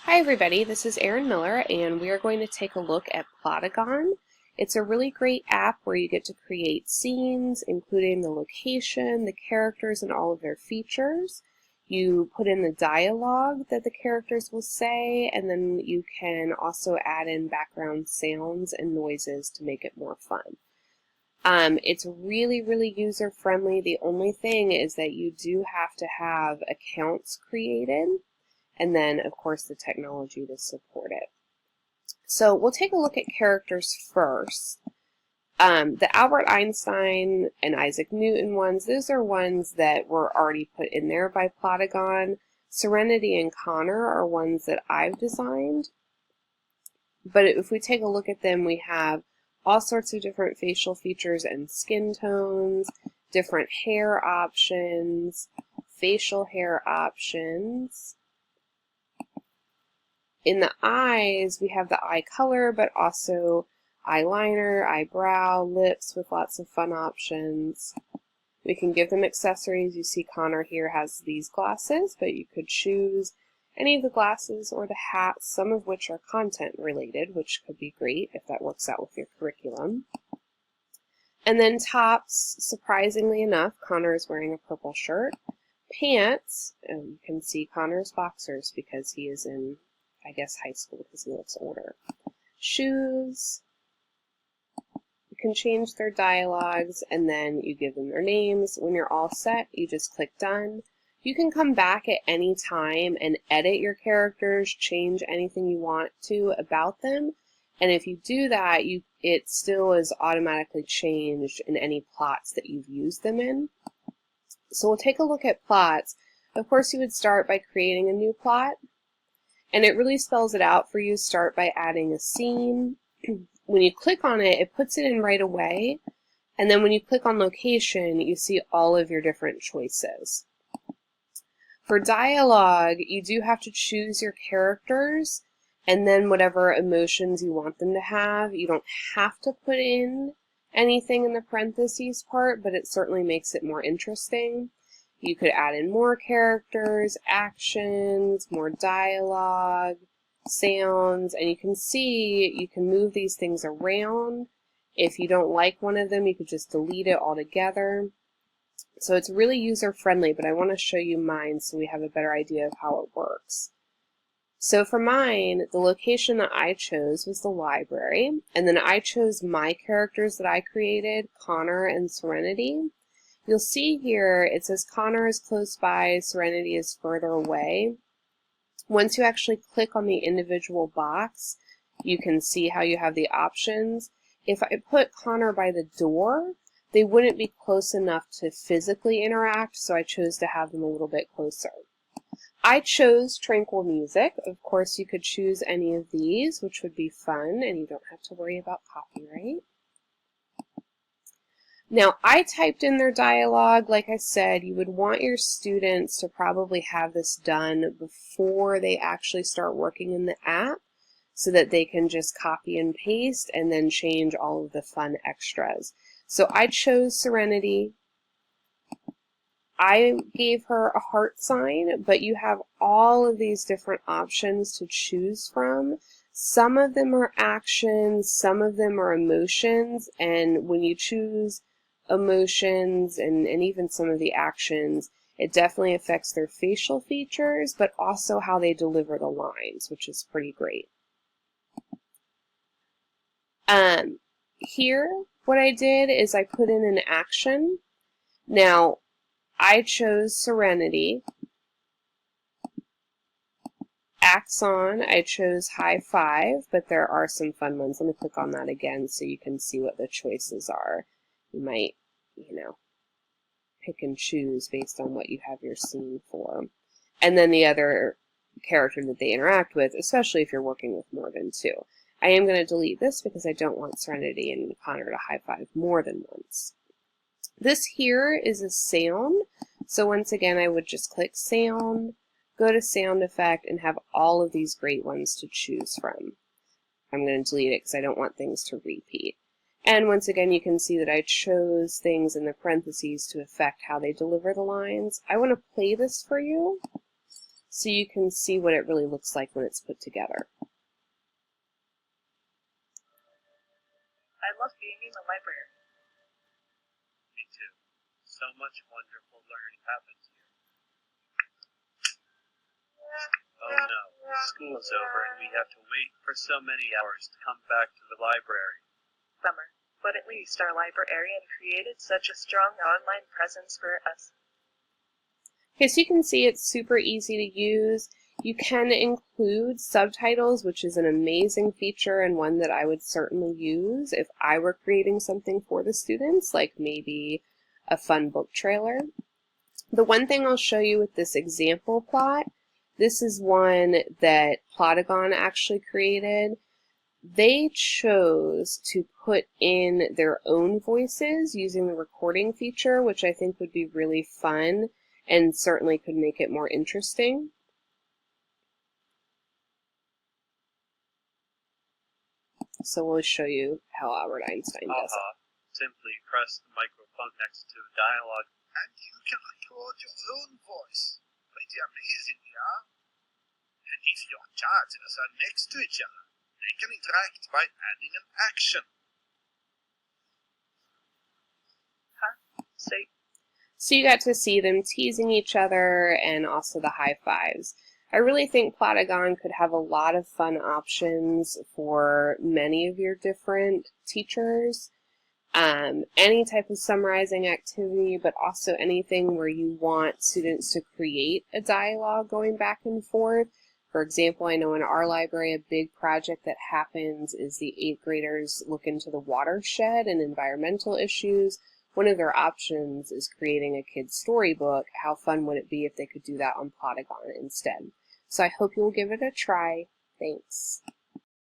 Hi everybody, this is Erin Miller and we are going to take a look at Plotagon. It's a really great app where you get to create scenes, including the location, the characters, and all of their features. You put in the dialogue that the characters will say, and then you can also add in background sounds and noises to make it more fun. It's really user-friendly. The only thing is that you do have to have accounts created, and then, of course, the technology to support it. So we'll take a look at characters first. The Albert Einstein and Isaac Newton ones, those are ones that were already put in there by Plotagon. Serenity and Connor are ones that I've designed. But if we take a look at them, we have all sorts of different facial features and skin tones, different hair options, facial hair options. In the eyes, we have the eye color, but also eyeliner, eyebrow, lips with lots of fun options. We can give them accessories. You see Connor here has these glasses, but you could choose any of the glasses or the hats, some of which are content related, which could be great if that works out with your curriculum. And then tops, surprisingly enough, Connor is wearing a purple shirt. Pants, you can see Connor's boxers because he is in, I guess, high school because he looks older. Shoes, you can change their dialogues and then you give them their names. When you're all set, you just click done. You can come back at any time and edit your characters, change anything you want to about them. And if you do that, it still is automatically changed in any plots that you've used them in. So we'll take a look at plots. Of course, you would start by creating a new plot. And it really spells it out for you. Start by adding a scene. When you click on it, it puts it in right away. And then when you click on location, you see all of your different choices. For dialogue, you do have to choose your characters and then whatever emotions you want them to have. You don't have to put in anything in the parentheses part, but it certainly makes it more interesting. You could add in more characters, actions, more dialogue, sounds, and you can see you can move these things around. If you don't like one of them, you could just delete it altogether. So it's really user-friendly, but I want to show you mine so we have a better idea of how it works. So for mine, the location that I chose was the library, and then I chose my characters that I created, Connor and Serenity. You'll see here it says Connor is close by, Serenity is further away. Once you actually click on the individual box, you can see how you have the options. If I put Connor by the door, they wouldn't be close enough to physically interact, so I chose to have them a little bit closer. I chose tranquil music. Of course, you could choose any of these, which would be fun, and you don't have to worry about copyright. Now, I typed in their dialogue. Like I said, you would want your students to probably have this done before they actually start working in the app so that they can just copy and paste and then change all of the fun extras. So I chose Serenity. I gave her a heart sign, but you have all of these different options to choose from. Some of them are actions, some of them are emotions, and when you choose emotions and even some of the actions, it definitely affects their facial features, but also how they deliver the lines, which is pretty great. Here, what I did is I put in an action. Now, I chose Serenity. Axon, I chose High Five, but there are some fun ones. Let me click on that again so you can see what the choices are. You might, pick and choose based on what you have your scene for. And then the other character that they interact with, especially if you're working with more than two. I am going to delete this because I don't want Serenity and Connor to high five more than once. This here is a sound. So once again, I would just click sound, go to sound effect, and have all of these great ones to choose from. I'm going to delete it because I don't want things to repeat. And once again, you can see that I chose things in the parentheses to affect how they deliver the lines. I want to play this for you. so you can see what it really looks like when it's put together. I love being in the library. Me too. So much wonderful learning happens here. Oh no, school's over and we have to wait for so many hours to come back to the library. Bummer, but at least our librarian created such a strong online presence for us. Okay, so you can see it's super easy to use. You can include subtitles, which is an amazing feature and one that I would certainly use if I were creating something for the students, like maybe a fun book trailer. The one thing I'll show you with this example plot, this is one that Plotagon actually created. They chose to put in their own voices using the recording feature, which I think would be really fun and certainly could make it more interesting. So we'll show you how Albert Einstein does it. Simply press the microphone next to the dialogue. And you can record your own voice. Pretty amazing, yeah? And if your characters are next to each other, they can interact by adding an action. Huh? Say, So you got to see them teasing each other and also the high fives. I really think Plotagon could have a lot of fun options for many of your different teachers. Any type of summarizing activity, but also anything where you want students to create a dialogue going back and forth. For example, I know in our library a big project that happens is the 8th graders look into the watershed and environmental issues. One of their options is creating a kid's storybook. How fun would it be if they could do that on Plotagon instead? So I hope you'll give it a try. Thanks.